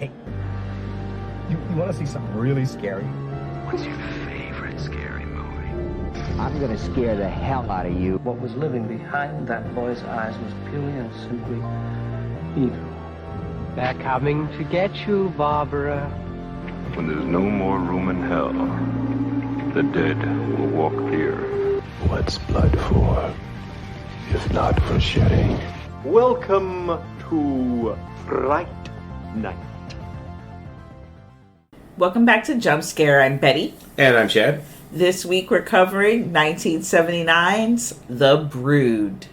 Hey, you want to see something really scary? What's your favorite scary movie? I'm gonna scare the hell out of you. What was living behind that boy's eyes was purely and simply evil. They're coming to get you, Barbara. When there's no more room in hell, the dead will walk here. What's blood for, if not for shedding? Welcome to Fright Night. Welcome back to Jump Scare. I'm Betty. And I'm Chad. This week we're covering 1979's The Brood.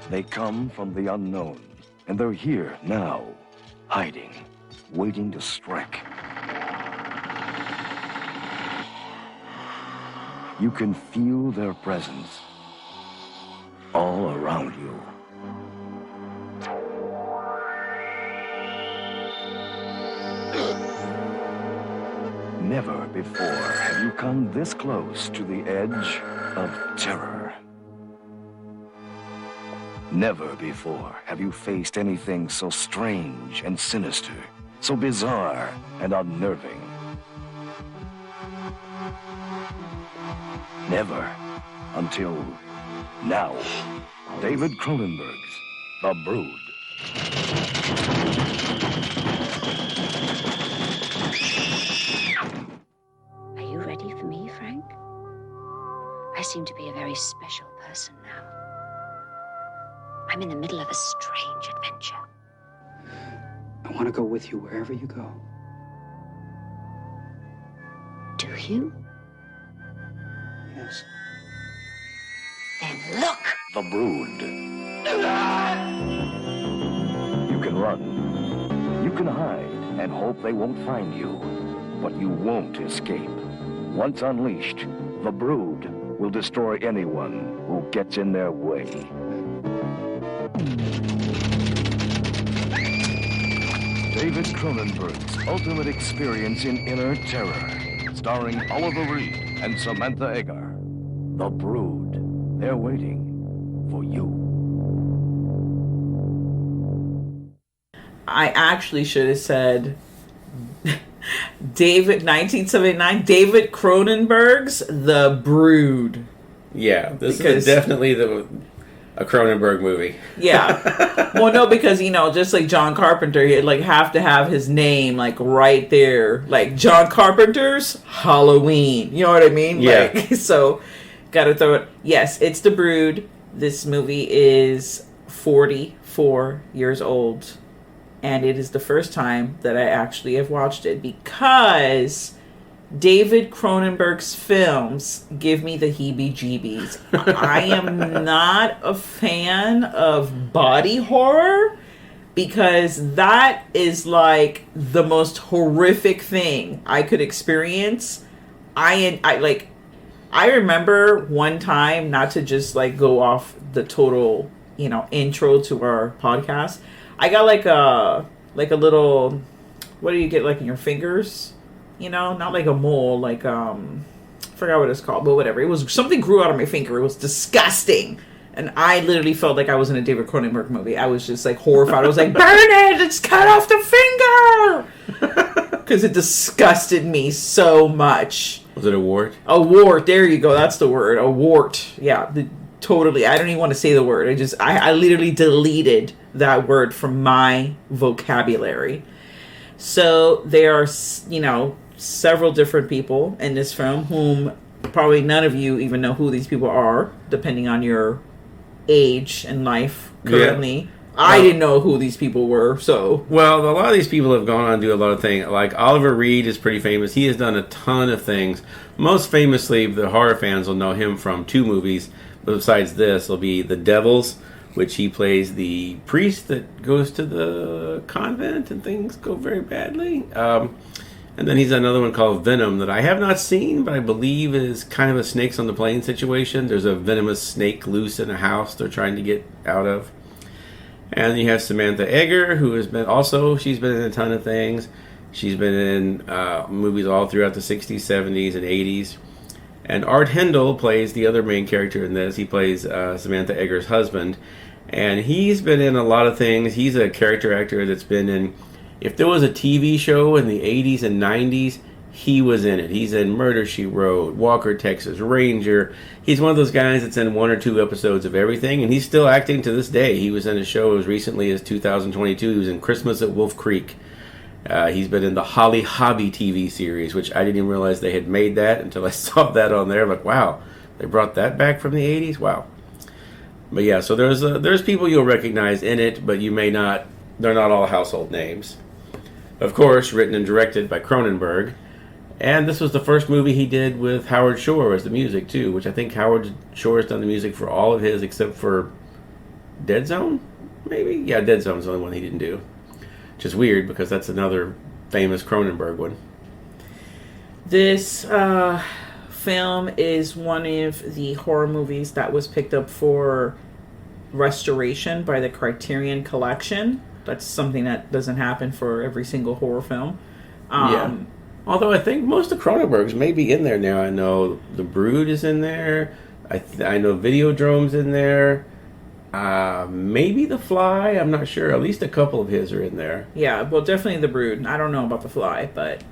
They come from the unknown, and they're here now, hiding, waiting to strike. You can feel their presence all around you. Never before have you come this close to the edge of terror. Never before have you faced anything so strange and sinister, so bizarre and unnerving. Never until now. David Cronenberg's The Brood. Are you ready for me, Frank? I seem to be a very special person now. I'm in the middle of a strange adventure. I want to go with you wherever you go. Do you? Yes. Then look! The Brood. You can run. You can hide and hope they won't find you. But you won't escape. Once unleashed, The Brood will destroy anyone who gets in their way. David Cronenberg's ultimate experience in inner terror, starring Oliverreed and Samantha Edgar. The Brood. They're waiting for you. I actually should have said David 1979 David Cronenberg's The Brood. Yeah, this is definitely a Cronenberg movie. Yeah. Well, no, because, just like John Carpenter, he'd have to have his name right there. Like John Carpenter's Halloween. You know what I mean? Yeah. So gotta throw it. Yes, it's The Brood. This movie is 44 years old. And it is the first time that I actually have watched it because David Cronenberg's films give me the heebie-jeebies. I am not a fan of body horror because that is the most horrific thing I could experience. I remember one time, not to just go off the total, intro to our podcast. I got a little, what do you get in your fingers? Not like a mole, forgot what it's called, but whatever. It was something grew out of my finger. It was disgusting. And I literally felt like I was in a David Cronenberg movie. I was just horrified. I was like, burn it! It's cut off the finger! Because it disgusted me so much. Was it a wart? A wart. There you go. That's the word. A wart. Yeah, totally. I don't even want to say the word. I literally deleted that word from my vocabulary. So there are, several different people in this film whom probably none of you even know who these people are, depending on your age and life currently. Yeah. I didn't know who these people were, so... Well, a lot of these people have gone on to do a lot of things. Like, Oliverreed is pretty famous. He has done a ton of things. Most famously, the horror fans will know him from two movies. But besides this, will be The Devils, which he plays the priest that goes to the convent and things go very badly. And then he's another one called Venom that I have not seen, but I believe is kind of a Snakes on the Plane situation. There's a venomous snake loose in a house they're trying to get out of. And you have Samantha Edgar, who has been she's been in a ton of things. She's been in movies all throughout the 60s, 70s, and 80s. And Arthindle plays the other main character in this. He plays Samantha Eggar's husband. And he's been in a lot of things. He's a character actor that's been in... If there was a TV show in the 80s and 90s, he was in it. He's in Murder, She Wrote, Walker, Texas Ranger. He's one of those guys that's in 1 or 2 episodes of everything, and he's still acting to this day. He was in a show as recently as 2022. He was in Christmas at Wolf Creek. He's been in the Holly Hobby TV series, which I didn't even realize they had made that until I saw that on there. I'm like, wow, they brought that back from the 80s? Wow. But yeah, so there's people you'll recognize in it, but you may not. They're not all household names. Of course, written and directed by Cronenberg. And this was the first movie he did with Howard Shore as the music, too, which I think Howard Shore has done the music for all of his except for Dead Zone, maybe? Yeah, Dead Zone's the only one he didn't do. Which is weird, because that's another famous Cronenberg one. This film is one of the horror movies that was picked up for restoration by the Criterion Collection. That's something that doesn't happen for every single horror film. Yeah. Although I think most of Cronenberg's may be in there now. I know The Brood is in there. I know Videodrome's in there. Maybe The Fly. I'm not sure. At least a couple of his are in there. Yeah, well, definitely The Brood. I don't know about The Fly, but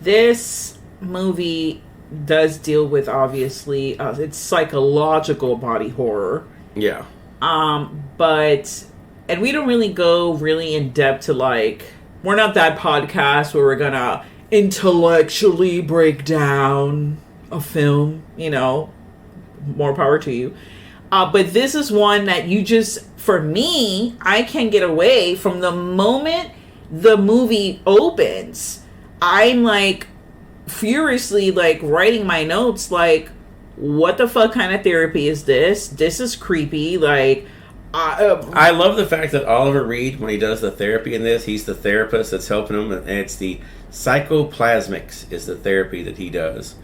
this movie does deal with, obviously, it's psychological body horror. Yeah. But, and we don't really go really in depth to, like, we're not that podcast where we're gonna intellectually break down a film, you know, more power to you. But this is one that you just, for me, I can get away from the moment the movie opens. I'm like furiously like writing my notes like, what the fuck kind of therapy is this? This is creepy. Like, I love the fact that Oliver Reed, when he does the therapy in this, he's the therapist that's helping him, and it's the psychoplasmics is the therapy that he does.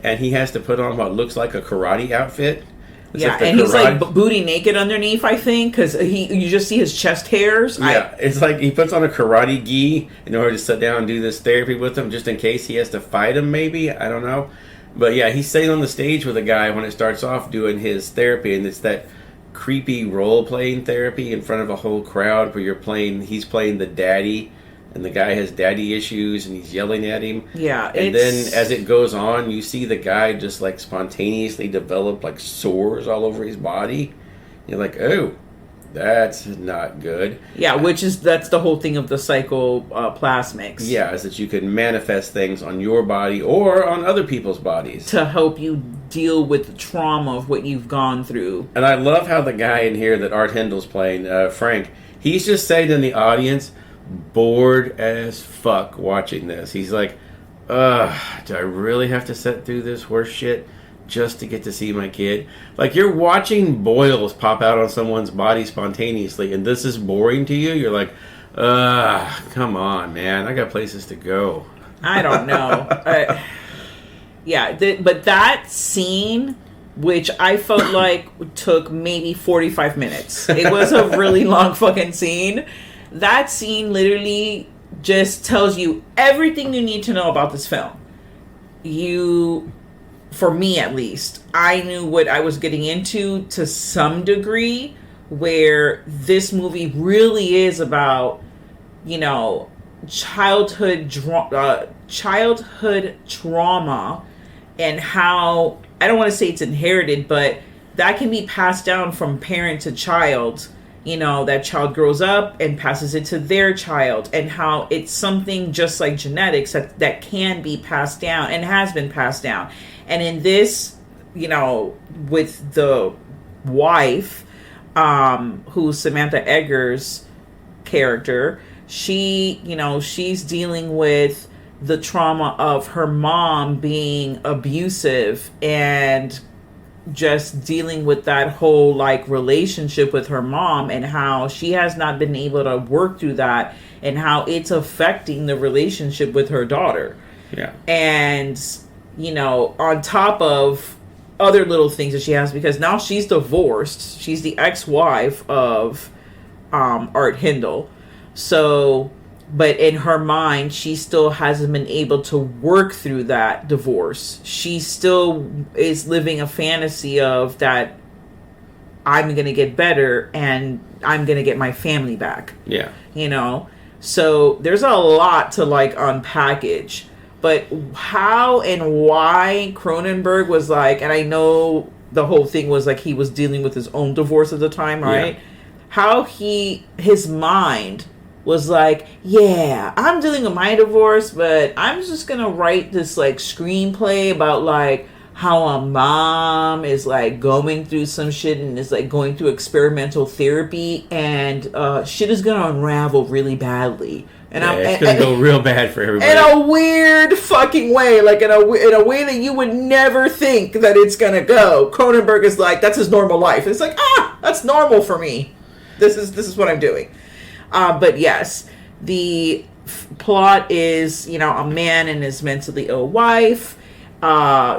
And he has to put on what looks like a karate outfit. Yeah, and he's like booty naked underneath, I think, because you just see his chest hairs. Yeah, it's like he puts on a karate gi in order to sit down and do this therapy with him, just in case he has to fight him, maybe. I don't know. But yeah, he's sitting on the stage with a guy when it starts off doing his therapy, and it's that creepy role-playing therapy in front of a whole crowd where he's playing the daddy, and the guy has daddy issues, and he's yelling at him. Yeah, and then as it goes on, you see the guy just like spontaneously develop like sores all over his body. You're like, oh, that's not good. Yeah, that's the whole thing of the psychoplasmics. Yeah, is that you can manifest things on your body or on other people's bodies to help you deal with the trauma of what you've gone through. And I love how the guy in here that Arthindle's playing, Frank, he's just saying in the audience, bored as fuck watching this. He's like, do I really have to sit through this horse shit just to get to see my kid? Like, you're watching boils pop out on someone's body spontaneously, and this is boring to you? You're like, come on, man. I got places to go. I don't know. But that scene, which I felt like took maybe 45 minutes. It was a really long fucking scene. That scene literally just tells you everything you need to know about this film. For me at least, I knew what I was getting into to some degree, where this movie really is about, you know, childhood trauma, and how, I don't want to say it's inherited, but that can be passed down from parent to child. You know, that child grows up and passes it to their child, and how it's something just like genetics that can be passed down and has been passed down. And in this, you know, with the wife, who's Samantha Edgar's character, she's dealing with the trauma of her mom being abusive, and just dealing with that whole like relationship with her mom, and how she has not been able to work through that, and how it's affecting the relationship with her daughter. Yeah. And, you know, on top of other little things that she has, because now she's divorced. She's the ex-wife of Arthindle. So, but in her mind, she still hasn't been able to work through that divorce. She still is living a fantasy of that I'm going to get better and I'm going to get my family back. Yeah. You know? So there's a lot to like unpackage. But how and why Cronenberg was like, and I know the whole thing was like he was dealing with his own divorce at the time, right? Yeah. How his mind was like, yeah, I'm dealing with my divorce, but I'm just gonna write this like screenplay about like how a mom is like going through some shit and is like going through experimental therapy, and shit is gonna unravel really badly. And it's gonna go real bad for everybody. In a weird fucking way, like in a way that you would never think that it's gonna go. Cronenberg is like, that's his normal life. It's like, that's normal for me. This is what I'm doing. But yes, the plot is, you know, a man and his mentally ill wife.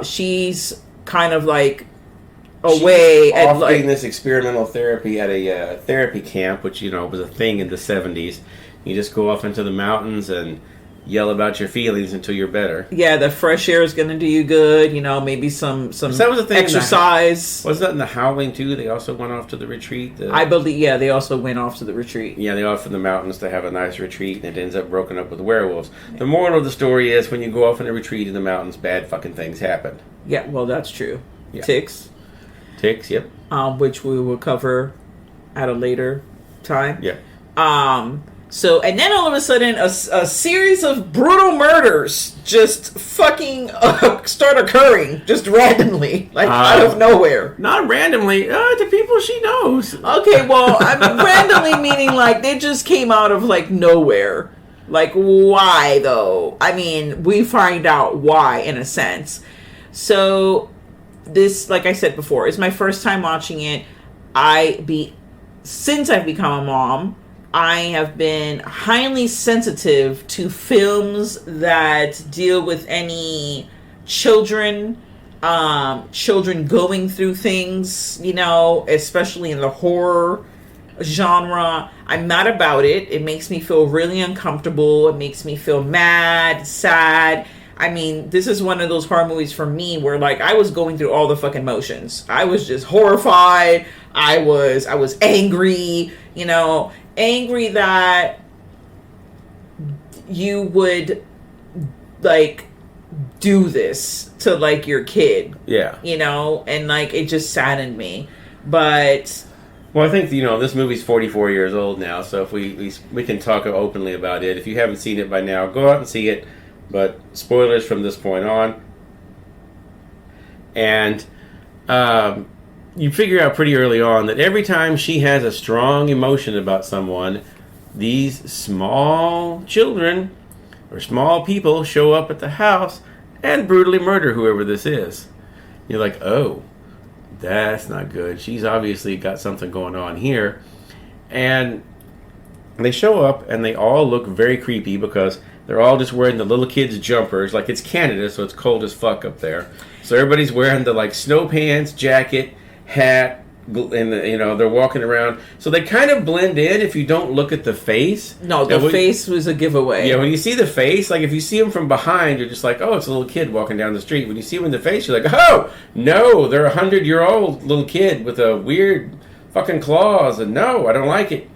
She's kind of like away at like this experimental therapy at a therapy camp, which, you know, was a thing in the 70s. You just go off into the mountains and yell about your feelings until you're better. Yeah, the fresh air is going to do you good. You know, maybe some that was a thing exercise. Was that in The Howling too? They also went off to the retreat. I believe, yeah, they also went off to the retreat. Yeah, they off in the mountains to have a nice retreat, and it ends up broken up with werewolves. The moral of the story is, when you go off in a retreat in the mountains, bad fucking things happen. Yeah, well, that's true. Yeah. Ticks, yep. Which we will cover at a later time. Yeah. So, and then all of a sudden, a series of brutal murders just fucking start occurring, just randomly, like out of nowhere. Not randomly, to people she knows. Okay, well, randomly meaning like they just came out of like nowhere. Like, why though? I mean, we find out why in a sense. So, this, like I said before, is my first time watching it. Since I've become a mom, I have been highly sensitive to films that deal with any children going through things, you know, especially in the horror genre. I'm not about it. It makes me feel really uncomfortable. It makes me feel mad, sad. I mean, this is one of those horror movies for me where, like, I was going through all the fucking motions. I was just horrified. I was angry, you know, angry that you would, like, do this to, like, your kid. Yeah. You know, and, like, it just saddened me. But... Well, I think, you know, this movie's 44 years old now, so if we can talk openly about it. If you haven't seen it by now, go out and see it. But spoilers from this point on. And you figure out pretty early on that every time she has a strong emotion about someone, these small children or small people show up at the house and brutally murder whoever this is. You're like, oh, that's not good. She's obviously got something going on here. And they show up and they all look very creepy because they're all just wearing the little kids' jumpers. Like, it's Canada, so it's cold as fuck up there. So everybody's wearing the, like, snow pants, jacket, hat, and, you know, they're walking around. So they kind of blend in if you don't look at the face. No, the face was a giveaway. Yeah, when you see the face, like, if you see them from behind, you're just like, oh, it's a little kid walking down the street. When you see them in the face, you're like, oh, no, they're a 100-year-old little kid with a weird fucking claws, and no, I don't like it.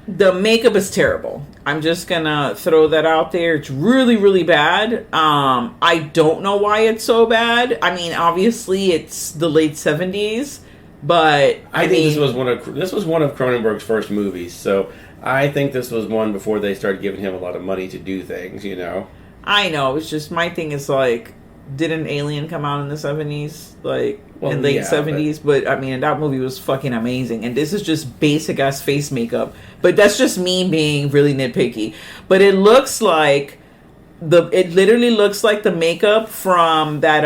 The makeup is terrible. I'm just gonna throw that out there. It's really, really bad. I don't know why it's so bad. I mean, obviously, it's the late 70s, but I think this was one of Cronenberg's first movies. So I think this was one before they started giving him a lot of money to do things. You know. I know. It's just my thing is like, didn't Alien come out in the 70s? Like, in late 70s? But I mean, that movie was fucking amazing. And this is just basic ass face makeup. But that's just me being really nitpicky. But it looks like it literally looks like the makeup from that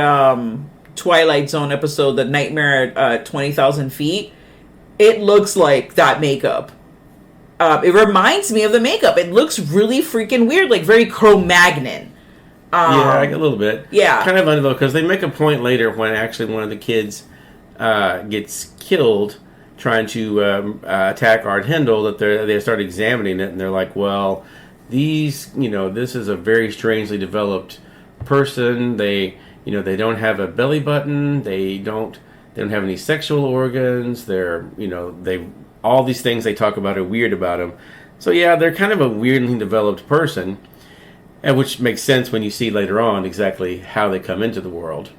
Twilight Zone episode, The Nightmare at 20,000 Feet. It looks like that makeup. It reminds me of the makeup. It looks really freaking weird, like very Cro-Magnon. Yeah, like a little bit. Yeah. Kind of undeveloped, because they make a point later when actually one of the kids gets killed trying to attack Arthindle, that they start examining it, and they're like, well, this is a very strangely developed person. They don't have a belly button. They don't They don't have any sexual organs. They're, they all these things they talk about are weird about them. So yeah, they're kind of a weirdly developed person, and which makes sense when you see later on exactly how they come into the world.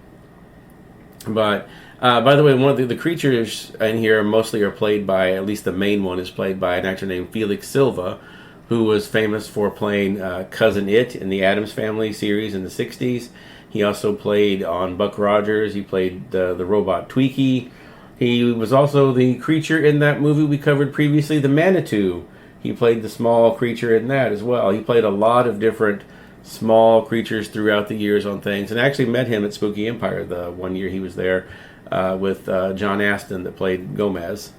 But by the way, one of the creatures in here mostly are played by, at least the main one is played by an actor named Felix Silva, who was famous for playing Cousin It in the Addams Family series in the 60s. He also played on Buck Rogers. He played the robot Tweaky. He was also the creature in that movie we covered previously, the Manitou. He played the small creature in that as well. He played a lot of different small creatures throughout the years on things. And I actually met him at Spooky Empire the one year he was there with John Astin that played Gomez.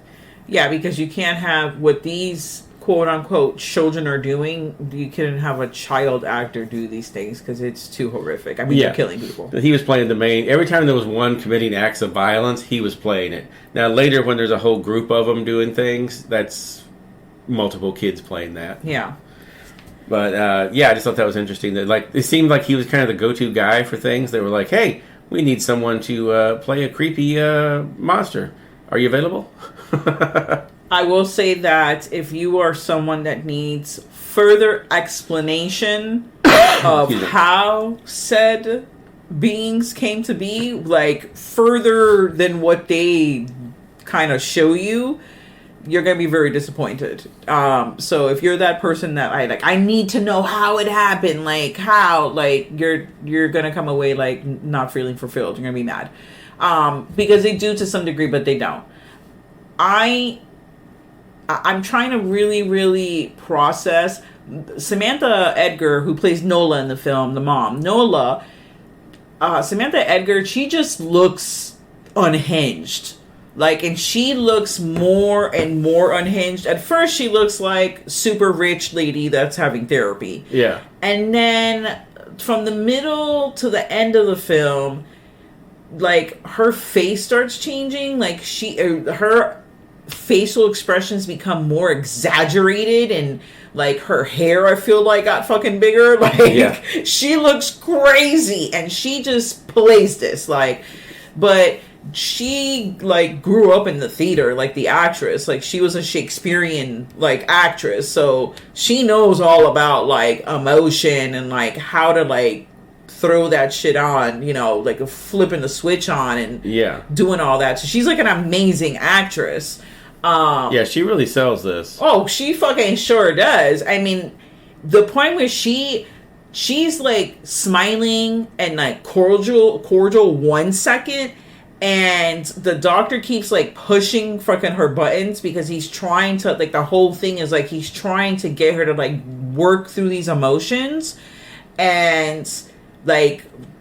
Yeah, because you can't have what these quote-unquote children are doing. You couldn't have a child actor do these things because it's too horrific. I mean, they're killing people. He was playing the main. Every time there was one committing acts of violence, he was playing it. Now, later when there's a whole group of them doing things, that's multiple kids playing that. Yeah. But, I just thought that was interesting. That it seemed like he was kind of the go-to guy for things. They were like, hey, we need someone to play a creepy monster. Are you available? I will say that if you are someone that needs further explanation of how said beings came to be, like further than what they kind of show you, you're going to be very disappointed. So if you're that person that I need to know how it happened, like how, like you're going to come away like not feeling fulfilled. You're going to be mad. Because they do to some degree, but they don't. I'm trying to really, really process Samantha Edgar, who plays Nola in the film, the mom. Samantha Edgar, she just looks unhinged. And she looks more and more unhinged. At first, she looks like super rich lady that's having therapy. Yeah. And then from the middle to the end of the film, her face starts changing. Her facial expressions become more exaggerated, and her hair I feel like got fucking bigger. She looks crazy, and she just plays this but she grew up in the theater, the actress, she was a Shakespearean actress, so she knows all about emotion and how to throw that shit on, flipping the switch on and doing all that. So she's an amazing actress. She really sells this. Oh, she fucking sure does. I mean, the point where she's smiling and cordial 1 second, and the doctor keeps pushing fucking her buttons because he's trying to the whole thing is he's trying to get her to work through these emotions and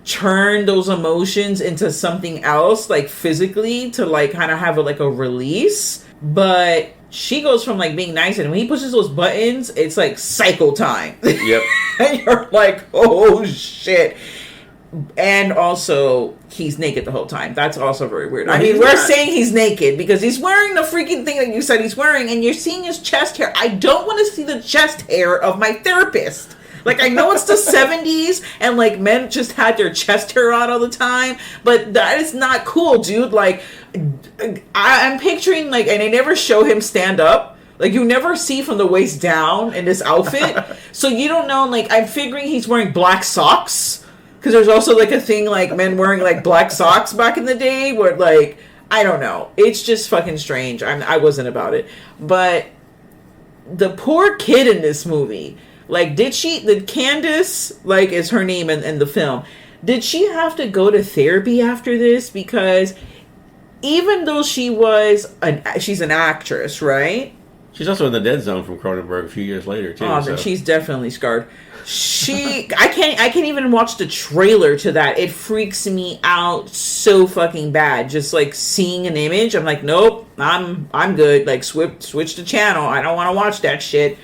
turn those emotions into something else physically to kind of have a release. But she goes from being nice, and when he pushes those buttons, it's cycle time. Yep. And you're oh shit. And also, he's naked the whole time. That's also very weird. I mean, we're saying he's naked because he's wearing the freaking thing that you said he's wearing, and you're seeing his chest hair. I don't want to see the chest hair of my therapist. I know it's the 70s, and men just had their chest hair on all the time, but that is not cool, dude. I'm picturing, and they never show him stand up. You never see from the waist down in this outfit. So you don't know, I'm figuring he's wearing black socks. Because there's also, a thing, men wearing, black socks back in the day, where, I don't know. It's just fucking strange. I wasn't about it. But the poor kid in this movie, did Candace, is her name in the film, did she have to go to therapy after this? Because even though she's an actress, right? She's also in the Dead Zone from Cronenberg a few years later, too. Oh, then she's definitely scarred. I can't even watch the trailer to that. It freaks me out so fucking bad. Just seeing an image, I'm nope, I'm good. Switch the channel. I don't want to watch that shit.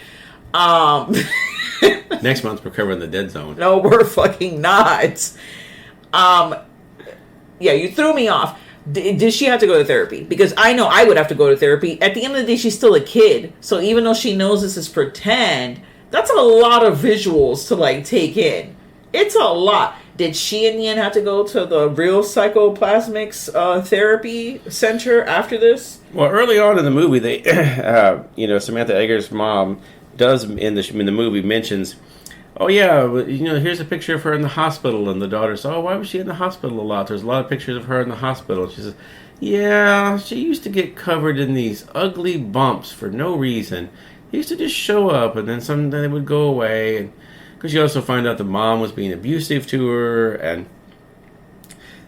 Next month we're covering the Dead Zone. No, we're fucking not. You threw me off. Did she have to go to therapy? Because I know I would have to go to therapy. At the end of the day, she's still a kid. So even though she knows this is pretend, that's a lot of visuals to take in. It's a lot. Did she in the end have to go to the real psychoplasmics therapy center after this? Well, early on in the movie, they, Samantha Eggar's mom does in the movie mentions, oh yeah, here's a picture of her in the hospital, and the daughter says, oh, why was she in the hospital a lot? There's a lot of pictures of her in the hospital. She says, yeah, she used to get covered in these ugly bumps for no reason. He used to just show up, and then someday they would go away. And because you also find out the mom was being abusive to her, and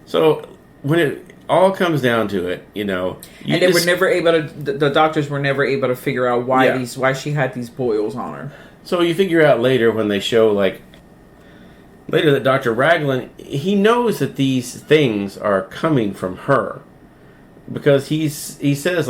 so when it all comes down to it, and they were never able to. The doctors were never able to figure out why she had these boils on her. So you figure out later when they show later that Dr. Raglan, he knows that these things are coming from her, because he says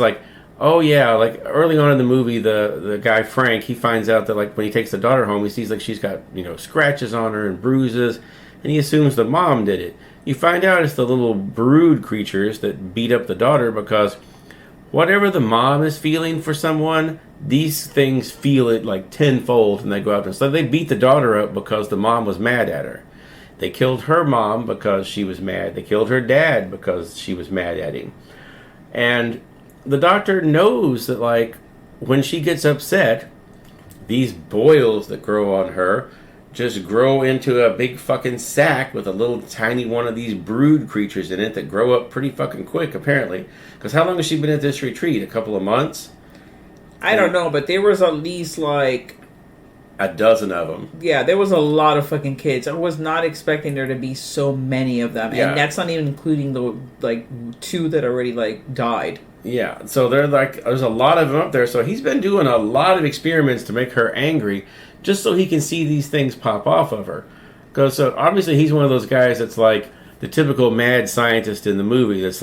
oh yeah, early on in the movie, the guy Frank, he finds out that when he takes the daughter home, he sees she's got scratches on her and bruises, and he assumes the mom did it. You find out it's the little brood creatures that beat up the daughter, because whatever the mom is feeling for someone, these things feel it tenfold, and they go out and so they beat the daughter up because the mom was mad at her. They killed her mom because she was mad. They killed her dad because she was mad at him. And the doctor knows that when she gets upset, these boils that grow on her just grow into a big fucking sack with a little tiny one of these brood creatures in it that grow up pretty fucking quick, apparently. Because how long has she been at this retreat? A couple of months? I don't know, but there was at least a dozen of them. Yeah, there was a lot of fucking kids. I was not expecting there to be so many of them. Yeah. And that's not even including the two that already died. Yeah, so they're there's a lot of them up there. So he's been doing a lot of experiments to make her angry, just so he can see these things pop off of her. Because obviously he's one of those guys that's the typical mad scientist in the movie. That's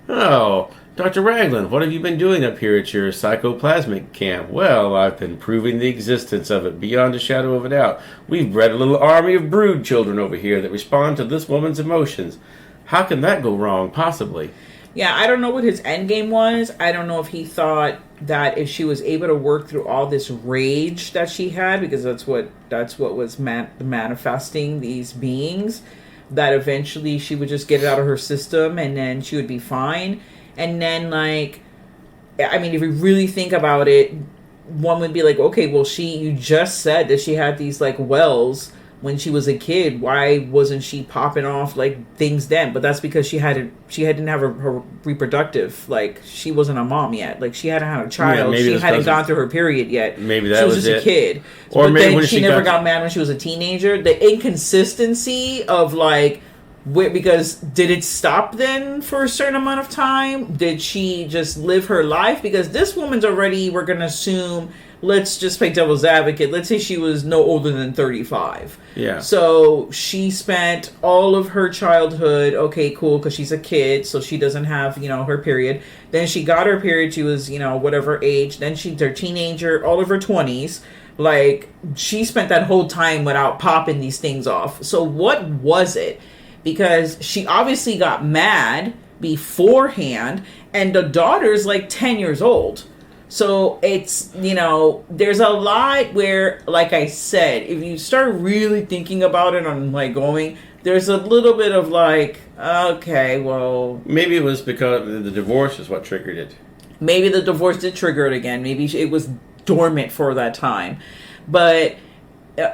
oh, Dr. Raglan, what have you been doing up here at your psychoplasmic camp? Well, I've been proving the existence of it beyond a shadow of a doubt. We've bred a little army of brood children over here that respond to this woman's emotions. How can that go wrong, possibly? Yeah, I don't know what his end game was. I don't know if he thought that if she was able to work through all this rage that she had, because that's what was manifesting these beings, that eventually she would just get it out of her system and then she would be fine. And then, if you really think about it, one would be okay, well, you just said that she had these, wells when she was a kid. Why wasn't she popping off, things then? But that's because she didn't have her reproductive, she wasn't a mom yet. She hadn't had a child. Yeah, she hadn't gone through her period yet. Maybe that was just a kid. Or but maybe then when she never got mad when she was a teenager. The inconsistency of, because did it stop then for a certain amount of time? Did she just live her life? Because this woman's already, we're going to assume, let's just play devil's advocate. Let's say she was no older than 35. Yeah. So she spent all of her childhood, okay, cool, because she's a kid, so she doesn't have, her period. Then she got her period, she was, whatever age. Then she's a teenager, all of her 20s. She spent that whole time without popping these things off. So what was it? Because she obviously got mad beforehand, and the daughter's 10 years old. So it's, there's a lot where, like I said, if you start really thinking about it on going, there's a little bit of okay, well. Maybe it was because the divorce is what triggered it. Maybe the divorce did trigger it again. Maybe it was dormant for that time. But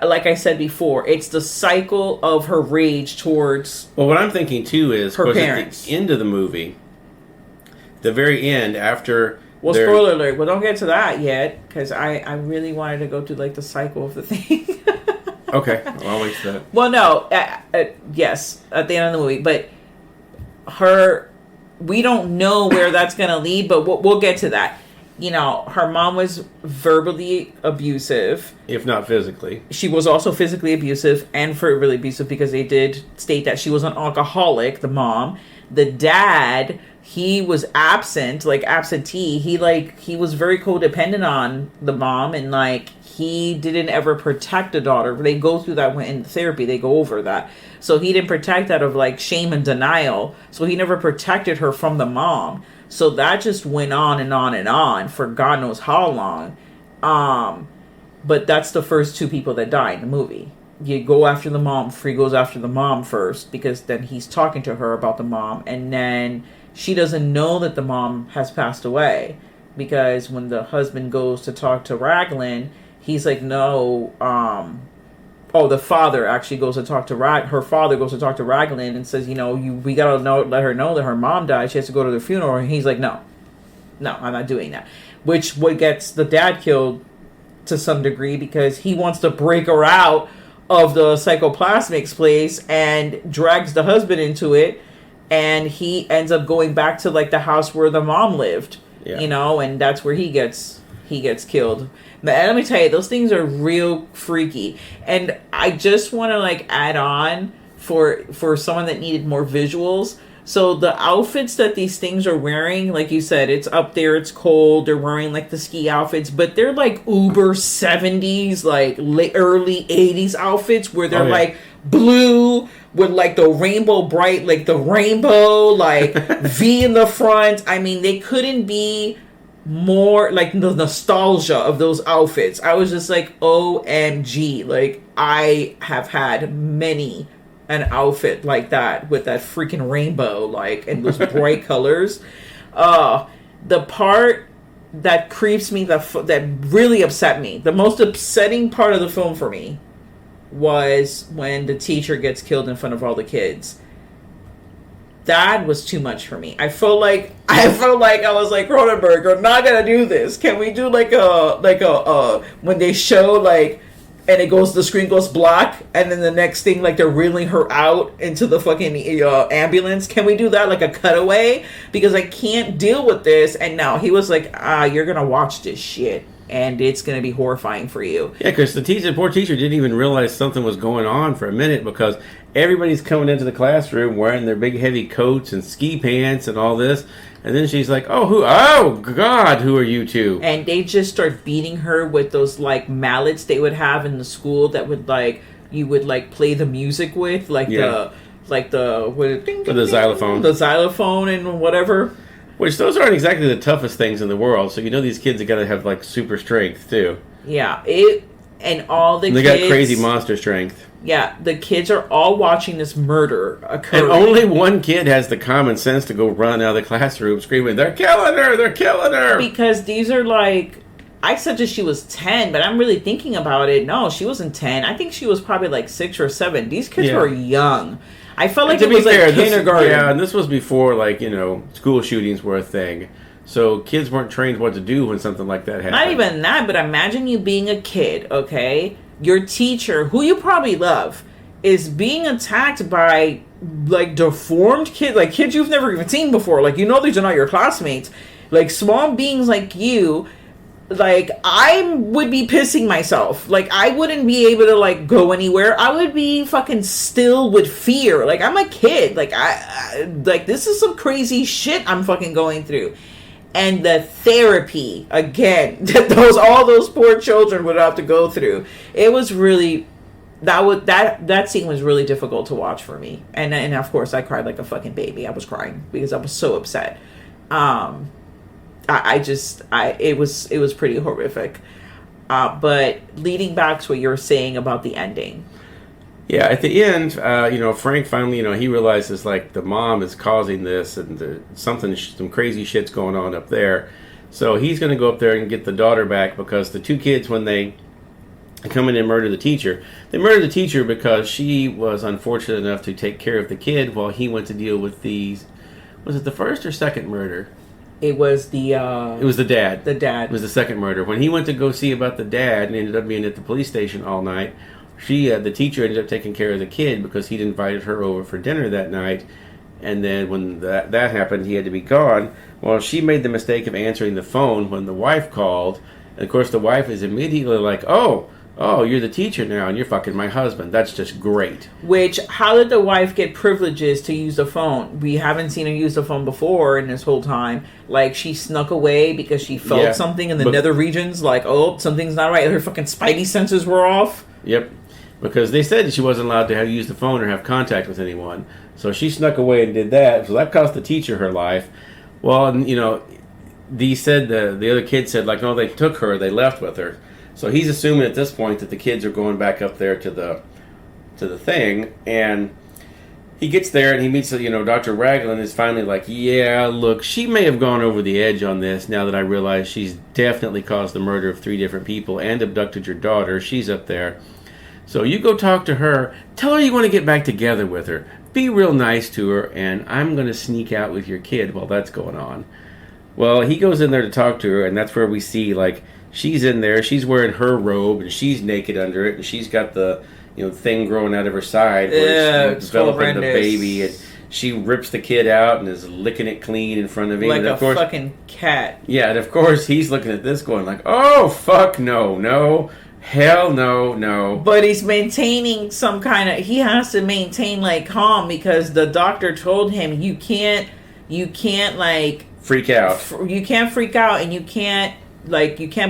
like I said before, it's the cycle of her rage towards Well, what I'm thinking, too, is her parents. At the end of the movie, the very end, after... Well, spoiler alert. Well, don't get to that yet, because I really wanted to go to, the cycle of the thing. Okay, I'll wait for that. Well, no. Yes, at the end of the movie. But we don't know where that's going to lead, but we'll get to that. Her mom was verbally abusive. If not physically. She was also physically abusive and verbally abusive, because they did state that she was an alcoholic, the mom. The dad, he was absent, absentee. He was very codependent on the mom, and he didn't ever protect the daughter. They go through that in therapy. They go over that. So he didn't protect out of shame and denial. So he never protected her from the mom. So that just went on and on and on for God knows how long. But that's the first two people that died in the movie. you go after the mom. Free goes after the mom first, because then he's talking to her about the mom, and then she doesn't know that the mom has passed away, because when the husband goes to talk to Raglan, he's like, no, the father actually goes to talk to her father goes to talk to Raglan and says, we gotta let her know that her mom died. She has to go to the funeral. And he's like, no, I'm not doing that. Which what gets the dad killed to some degree, because he wants to break her out of the psychoplasmics place and drags the husband into it, and he ends up going back to like the house where the mom lived, and that's where he gets killed. But let me tell you, those things are real freaky. And I just want to like add on for someone that needed more visuals. So the outfits that these things are wearing, like you said, it's up there, it's cold, they're wearing like the ski outfits, but they're like uber 70s, like early 80s outfits where they're like blue with like the rainbow bright, like the rainbow, like V in the front. I mean, they couldn't be more like the nostalgia of those outfits. I was just like, OMG. Like, I have had many an outfit like that with that freaking rainbow, like, and those bright colors. The part that creeps me, that really upset me, the most upsetting part of the film for me was when the teacher gets killed in front of all the kids. That was too much for me. I felt like I was like, Cronenberg, we're not gonna do this. Can we do like a when they show like, and the screen goes black, and then the next thing like they're reeling her out into the fucking ambulance. Can we do that like a cutaway? Because I can't deal with this. And now he was like, you're gonna watch this shit, and it's gonna be horrifying for you. Yeah, because the poor teacher didn't even realize something was going on for a minute, because everybody's coming into the classroom wearing their big heavy coats and ski pants and all this. And then she's like, oh God, who are you two? And they just start beating her with those like mallets they would have in the school that would like, you would like play the music with, like the xylophone. The xylophone and whatever. Which those aren't exactly the toughest things in the world. So these kids are gotta have like super strength too. Yeah. And all the kids, they got crazy monster strength. Yeah, the kids are all watching this murder occur. And only one kid has the common sense to go run out of the classroom screaming, they're killing her, they're killing her. Because these are like, I said that she was 10, but I'm really thinking about it. No, she wasn't 10. I think she was probably like 6 or 7. These kids were young. I felt like it was like kindergarten. And this was before like, school shootings were a thing. So kids weren't trained what to do when something like that happened. Not even that, but imagine you being a kid, okay? Your teacher, who you probably love, is being attacked by like deformed kids, like kids you've never even seen before. Like, these are not your classmates. Like small beings like you. Like, I would be pissing myself. Like, I wouldn't be able to like go anywhere. I would be fucking still with fear. Like, I'm a kid. Like, I like, this is some crazy shit I'm fucking going through. And the therapy, again, that all those poor children would have to go through. It was really, that scene was really difficult to watch for me. And of course I cried like a fucking baby. I was crying because I was so upset. It was pretty horrific. But leading back to what you were saying about the ending. Yeah, at the end, Frank finally, he realizes like the mom is causing this, and some crazy shit's going on up there. So he's going to go up there and get the daughter back, because the two kids, when they come in and murder the teacher, they murder the teacher because she was unfortunate enough to take care of the kid while he went to deal with was it the first or second murder? It was the dad. The dad. It was the second murder. When he went to go see about the dad and ended up being at the police station all night, the teacher ended up taking care of the kid because he'd invited her over for dinner that night. And then when that happened, he had to be gone. Well, she made the mistake of answering the phone when the wife called. And of course, the wife is immediately like, oh, you're the teacher now and you're fucking my husband. That's just great. Which, how did the wife get privileges to use the phone? We haven't seen her use the phone before in this whole time. Like, she snuck away because she felt something in the nether regions. Like, something's not right. Her fucking spidey senses were off. Yep. Because they said that she wasn't allowed to use the phone or have contact with anyone. So she snuck away and did that. So that cost the teacher her life. Well, the other kid said, like, no, they took her. They left with her. So he's assuming at this point that the kids are going back up there to the to the thing, and he gets there and he meets, Dr. Raglan is finally like, yeah, look, she may have gone over the edge on this now that I realize she's definitely caused the murder of 3 different people and abducted your daughter. She's up there. So you go talk to her, tell her you want to get back together with her. Be real nice to her, and I'm going to sneak out with your kid while that's going on. Well, he goes in there to talk to her, and that's where we see, like, she's in there, she's wearing her robe, and she's naked under it, and she's got the, thing growing out of her side where it's developing the baby, and she rips the kid out and is licking it clean in front of him. Like and a fucking cat. Yeah, and of course he's looking at this going like, oh, fuck no. Hell no. But he's maintaining some kind of... He has to maintain, like, calm because the doctor told him you can't like... Freak out. You can't freak out and you can't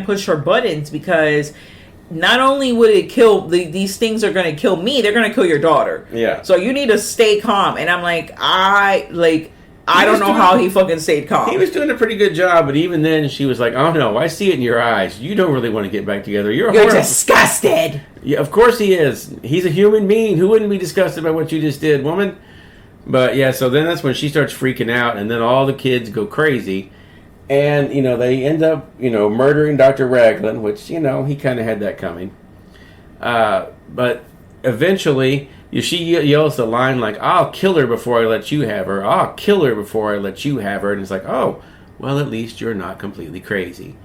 push her buttons because not only would it kill... These things are going to kill me, they're going to kill your daughter. Yeah. So you need to stay calm. And I'm like, I don't know how he fucking stayed calm. He was doing a pretty good job, but even then she was like, oh no, I see it in your eyes. You don't really want to get back together. You're disgusted. Yeah, of course he is. He's a human being. Who wouldn't be disgusted by what you just did, woman? But yeah, so then that's when she starts freaking out, and then all the kids go crazy. And, they end up, murdering Dr. Raglan, which, he kind of had that coming. But eventually... She yells the line like, I'll kill her before I let you have her. I'll kill her before I let you have her. And it's like, oh, well, at least you're not completely crazy.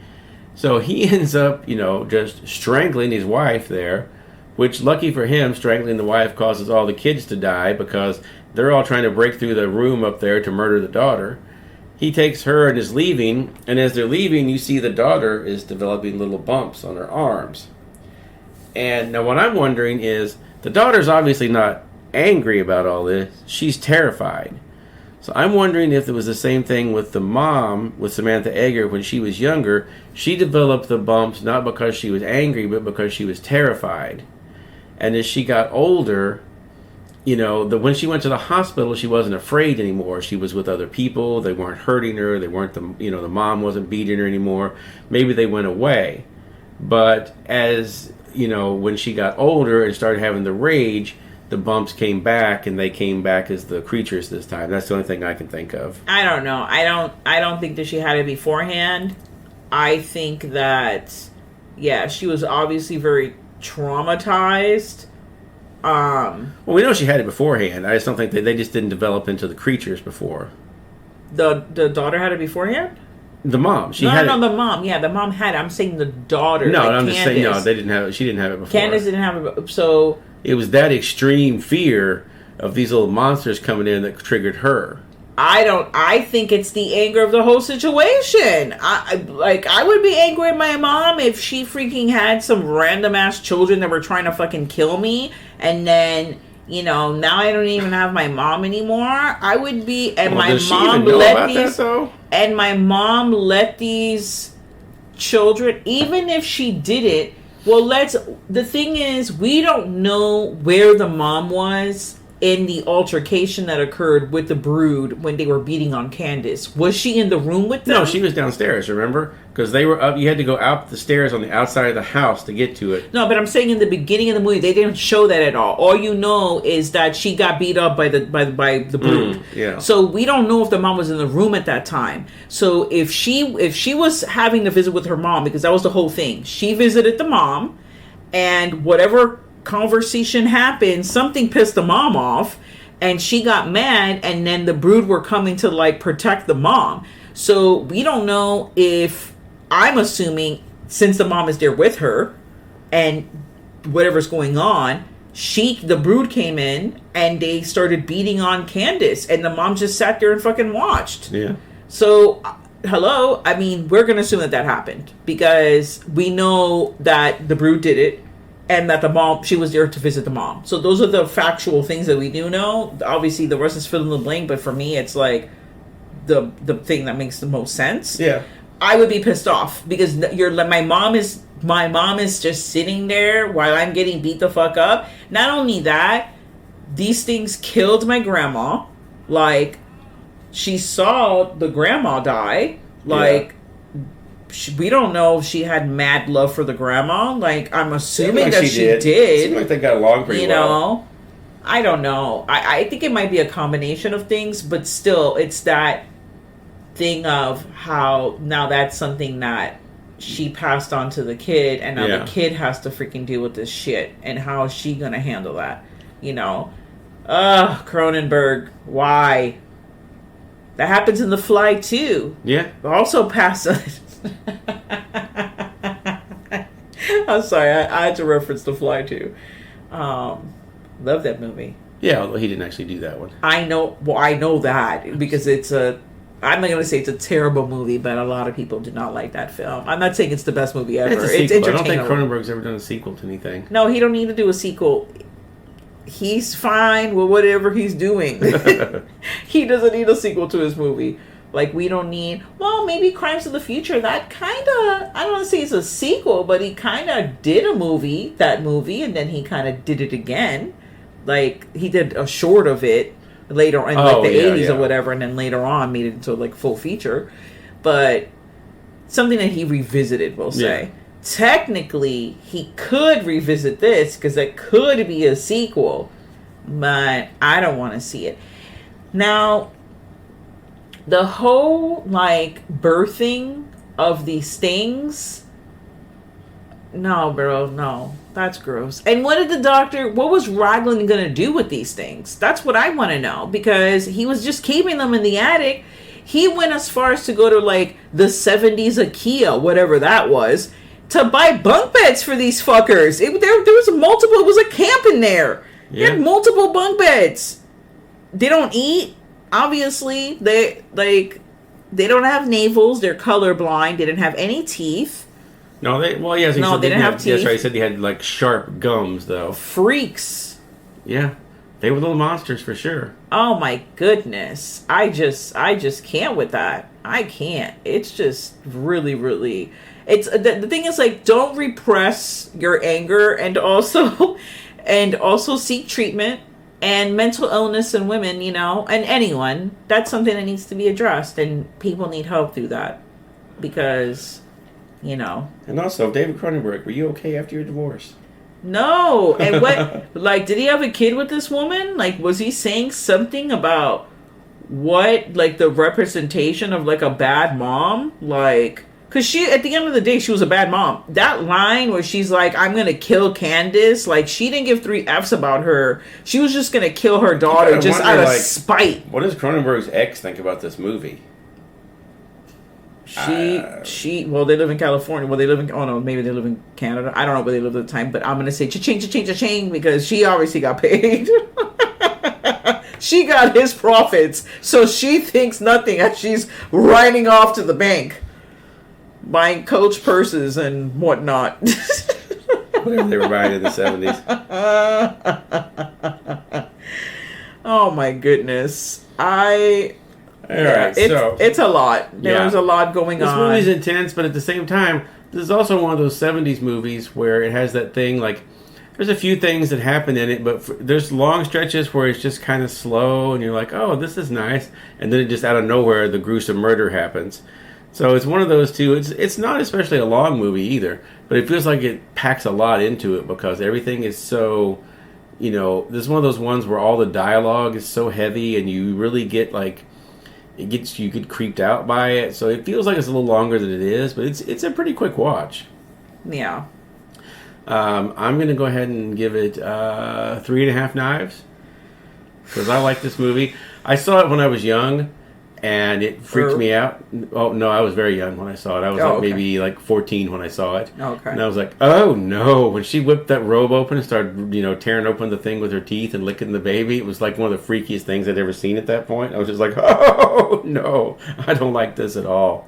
So he ends up, just strangling his wife there, which, lucky for him, strangling the wife causes all the kids to die because they're all trying to break through the room up there to murder the daughter. He takes her and is leaving. And as they're leaving, you see the daughter is developing little bumps on her arms. And now what I'm wondering is, the daughter's obviously not angry about all this. She's terrified. So I'm wondering if it was the same thing with the mom, with Samantha Edgar, when she was younger. She developed the bumps not because she was angry, but because she was terrified. And as she got older, when she went to the hospital, she wasn't afraid anymore. She was with other people. They weren't hurting her. They weren't the mom wasn't beating her anymore. Maybe they went away. But as... when she got older and started having the rage, the bumps came back, and they came back as the creatures this time. That's the only thing I can think of. I don't know. I don't think that she had it beforehand. I think that, she was obviously very traumatized. Well, we know she had it beforehand. I just don't think they just didn't develop into the creatures before. The daughter had it beforehand? The mom. The mom. Yeah, the mom had it. I'm saying the daughter. No, I'm just saying, no, they didn't have it. She didn't have it before. Candace didn't have it. So... It was that extreme fear of these little monsters coming in that triggered her. I think it's the anger of the whole situation. I would be angry at my mom if she freaking had some random ass children that were trying to fucking kill me, and then... now I don't even have my mom anymore. I would be, and my mom let these children, even if she did it. Well, the thing is, we don't know where the mom was in the altercation that occurred with the brood when they were beating on Candace. Was she in the room with them? No, she was downstairs, remember? Because they were up, you had to go out the stairs on the outside of the house to get to it. No, but I'm saying in the beginning of the movie, they didn't show that at all. All you know is that she got beat up by the brood. Yeah. So we don't know if the mom was in the room at that time. So if she was having to visit with her mom, because that was the whole thing, she visited the mom, and whatever conversation happened, something pissed the mom off, and she got mad, and then the brood were coming to like protect the mom. So we don't know if, I'm assuming, since the mom is there with her and whatever's going on, the brood came in and they started beating on Candace, and the mom just sat there and fucking watched. Yeah. So hello, I mean, we're gonna assume that happened because we know that the brood did it, and that the mom, she was there to visit the mom. So those are the factual things that we do know. Obviously, the rest is fill in the blank, but for me, it's like the thing that makes the most sense. Yeah. I would be pissed off because my mom is just sitting there while I'm getting beat the fuck up. Not only that, these things killed my grandma. Like, she saw the grandma die. Like, we don't know if she had mad love for the grandma. Like, I'm assuming like that she did. Seemed like they got along pretty well. I don't know. I think it might be a combination of things, but still, it's that thing of how now that's something that she passed on to the kid, and now the kid has to freaking deal with this shit, and how is she gonna handle that? Cronenberg, why? That happens in The Fly too. Yeah. Also passed on. I'm sorry, I had to reference The Fly too. Love that movie. Yeah, although he didn't actually do that one. I know. Well, I know that because I'm not going to say it's a terrible movie, but a lot of people do not like that film. I'm not saying it's the best movie ever. It's entertaining. I don't think Cronenberg's ever done a sequel to anything. No, he don't need to do a sequel. He's fine with whatever he's doing. He doesn't need a sequel to his movie. Like, we don't need... Well, maybe Crimes of the Future, that kind of... I don't want to say it's a sequel, but he kind of did that movie, and then he kind of did it again. Like, he did a short of it later in the 80s or whatever, and then later on made it into like full feature. But something that he revisited, we'll say. Technically, he could revisit this because it could be a sequel, but I don't want to see it. Now, the whole like birthing of these things, no, bro, no. That's gross. And what was Raglan going to do with these things? That's what I want to know, because he was just keeping them in the attic. He went as far as to go to like the 70s IKEA, whatever that was, to buy bunk beds for these fuckers. There was multiple, it was a camp in there. Yeah. They had multiple bunk beds. They don't eat. Obviously, they don't have navels. They're colorblind. They didn't have any teeth. No, they didn't have teeth. That's right. He said they had like sharp gums, though. Freaks. Yeah, they were little monsters for sure. Oh my goodness! I just can't with that. I can't. It's just really, really. It's the thing is like, don't repress your anger, and also seek treatment. And mental illness in women, and anyone, that's something that needs to be addressed, and people need help through that, because. And also, David Cronenberg, were you okay after your divorce? No. And what, like, did he have a kid with this woman? Like, was he saying something about what, like, the representation of, like, a bad mom? Like, because she, at the end of the day, she was a bad mom. That line where she's like, I'm going to kill Candace, like, she didn't give 3 Fs about her. She was just going to kill her daughter just out of spite. What does Cronenberg's ex think about this movie? Well, they live in California. Well, maybe they live in Canada. I don't know where they live at the time, but I'm going to say cha-ching, because she obviously got paid. She got his profits, so she thinks nothing as she's riding off to the bank, buying Coach purses and whatnot. Whatever they were buying in the 70s. Oh my goodness. It's a lot. There's a lot going on. This movie's intense, but at the same time, this is also one of those 70s movies where it has that thing, like, there's a few things that happen in it, but there's long stretches where it's just kind of slow, and you're like, oh, this is nice, and then it just out of nowhere, the gruesome murder happens. So it's one of those two. It's not especially a long movie either, but it feels like it packs a lot into it because everything is so, this is one of those ones where all the dialogue is so heavy, and you really get, like, you get creeped out by it, so it feels like it's a little longer than it is, but it's a pretty quick watch. Yeah. I'm gonna go ahead and give it 3.5 knives because I like this movie. I saw it when I was young, and it freaked me out. Oh no, I was very young when I saw it. I was maybe like 14 when I saw it. Okay. And I was like, oh no! When she whipped that robe open and started, tearing open the thing with her teeth and licking the baby, it was like one of the freakiest things I'd ever seen at that point. I was just like, oh no, I don't like this at all.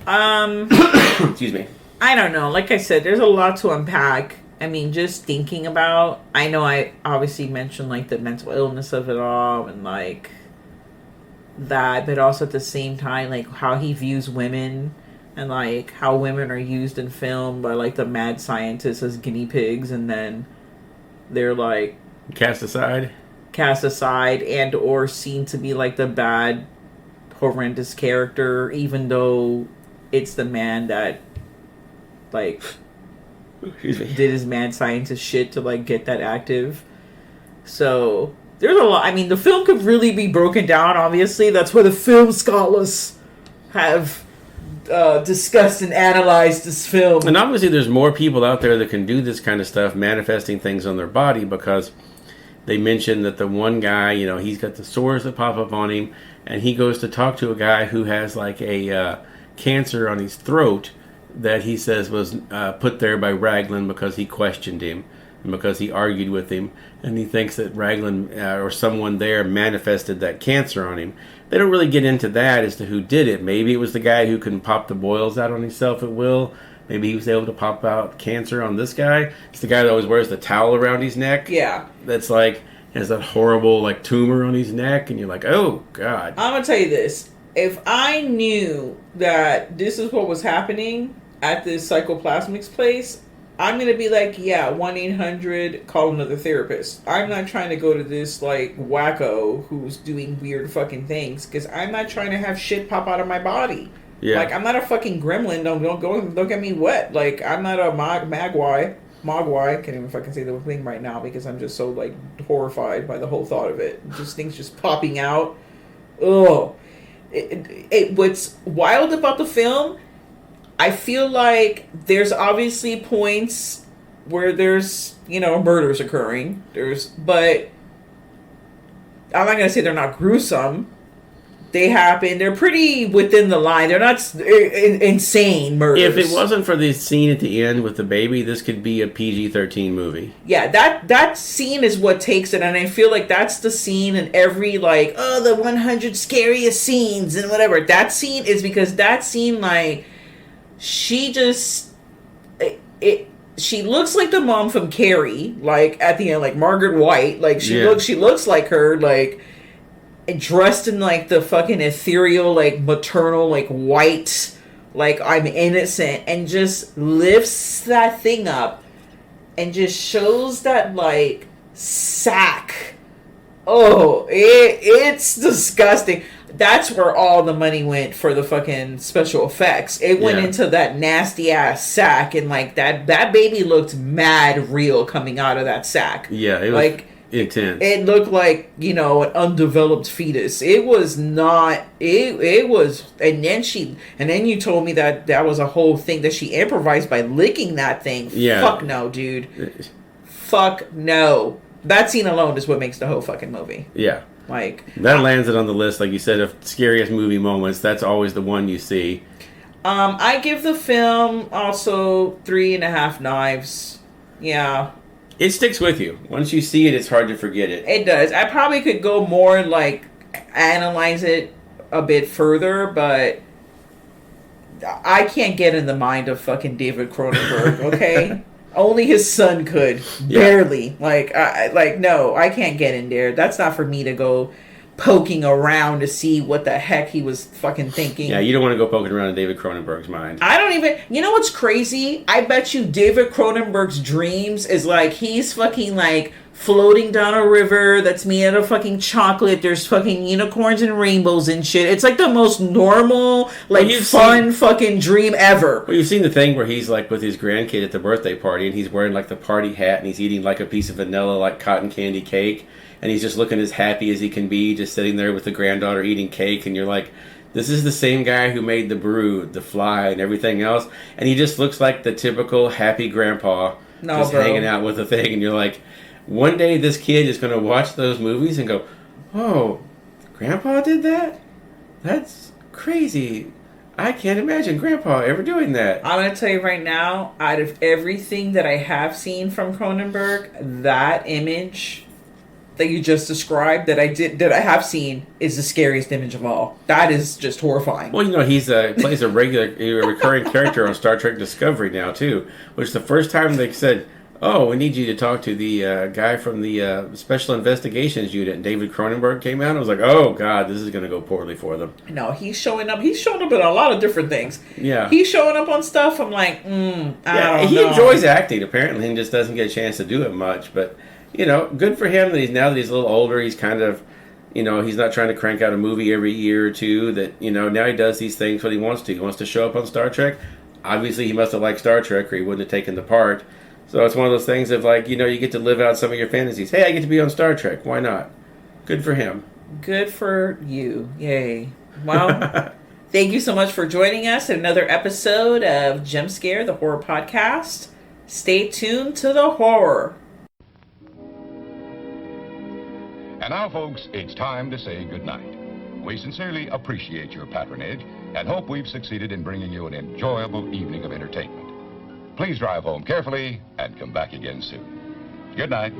Excuse me. I don't know. Like I said, there's a lot to unpack. I mean, just thinking about. I know I obviously mentioned like the mental illness of it all and like that, but also at the same time, like how he views women and like how women are used in film by like the mad scientists as guinea pigs, and then they're like cast aside and or seen to be like the bad, horrendous character, even though it's the man that, like, Excuse me. did his mad scientist shit to, like, get that active. So there's a lot. I mean, the film could really be broken down, obviously. That's where the film scholars have discussed and analyzed this film. And obviously there's more people out there that can do this kind of stuff, manifesting things on their body, because they mentioned that the one guy, you know, he's got the sores that pop up on him, and he goes to talk to a guy who has like a cancer on his throat that he says was put there by Raglan because he questioned him and because he argued with him, and he thinks that Raglan or someone there manifested that cancer on him. They don't really get into that as to who did it. Maybe it was the guy who can pop the boils out on himself at will. Maybe he was able to pop out cancer on this guy. It's the guy that always wears the towel around his neck. Yeah. That's like, has that horrible like tumor on his neck, and you're like, oh God. I'm gonna tell you this. If I knew that this is what was happening at this psychoplasmics place, I'm gonna be like, yeah, 1-800, call another therapist. I'm not trying to go to this like wacko who's doing weird fucking things, because I'm not trying to have shit pop out of my body. Yeah. Like, I'm not a fucking gremlin. Don't get me wet. Like, I'm not a mogwai. I can't even fucking say the thing right now because I'm just so like horrified by the whole thought of it. Just things just popping out. Ugh. What's wild about the film, I feel like there's obviously points where there's, you know, murders occurring. But I'm not gonna say they're not gruesome. They happen. They're pretty within the line. They're not insane murders. If it wasn't for the scene at the end with the baby, this could be a PG-13 movie. Yeah, that scene is what takes it, and I feel like that's the scene in every, like, oh, the 100 scariest scenes and whatever. That scene is because that scene, like, she just... She looks like the mom from Carrie, like, at the end, like, Margaret White. Like, she looks like her, like... dressed in like the fucking ethereal, like maternal, like white, like I'm innocent, and just lifts that thing up and just shows that like sack. Oh, it's disgusting. That's where all the money went for the fucking special effects. It went into that nasty ass sack, and like that baby looked mad real coming out of that sack. Yeah, it was like intense. It looked like, you know, an undeveloped fetus. It was not. It was, and then you told me that was a whole thing that she improvised by licking that thing. Yeah. Fuck no, dude. Fuck no. That scene alone is what makes the whole fucking movie. Yeah. Like, that lands it on the list, like you said, of scariest movie moments. That's always the one you see. I give the film also 3.5 knives. Yeah. It sticks with you. Once you see it, it's hard to forget it. It does. I probably could go more, like, analyze it a bit further, but I can't get in the mind of fucking David Cronenberg, okay? Only his son could. Barely. Like, no, I can't get in there. That's not for me to go poking around to see what the heck he was fucking thinking. Yeah, you don't want to go poking around in David Cronenberg's mind. I don't even... You know what's crazy? I bet you David Cronenberg's dreams is like he's fucking like floating down a river that's made out of fucking chocolate. There's fucking unicorns and rainbows and shit. It's like the most normal, like fun fucking dream ever. Well, you've seen the thing where he's like with his grandkid at the birthday party, and he's wearing like the party hat, and he's eating like a piece of vanilla, like cotton candy cake. And he's just looking as happy as he can be, just sitting there with the granddaughter eating cake. And you're like, this is the same guy who made The Brood, The Fly, and everything else. And he just looks like the typical happy grandpa hanging out with a thing. And you're like, one day this kid is going to watch those movies and go, oh, grandpa did that? That's crazy. I can't imagine grandpa ever doing that. I'm going to tell you right now, out of everything that I have seen from Cronenberg, that image that you just described that I have seen is the scariest image of all. That is just horrifying. Well, you know, he's plays a recurring character on Star Trek Discovery now too, which the first time they said, oh, we need you to talk to the guy from the Special Investigations Unit, and David Cronenberg came out. I was like, oh god, this is going to go poorly for them. No, he's showing up in a lot of different things. Yeah, he's showing up on stuff. I'm like, I don't know. He enjoys acting apparently, and just doesn't get a chance to do it much, but. You know, good for him that now that he's a little older, he's kind of You know, he's not trying to crank out a movie every year or two. That, you know, now he does these things when he wants to. He wants to show up on Star Trek. Obviously, he must have liked Star Trek or he wouldn't have taken the part. So it's one of those things of like, you know, you get to live out some of your fantasies. Hey, I get to be on Star Trek. Why not? Good for him. Good for you. Yay. Well, thank you so much for joining us in another episode of Jump Scare, the horror podcast. Stay tuned to the horror. And now, folks, it's time to say goodnight. We sincerely appreciate your patronage and hope we've succeeded in bringing you an enjoyable evening of entertainment. Please drive home carefully and come back again soon. Good night.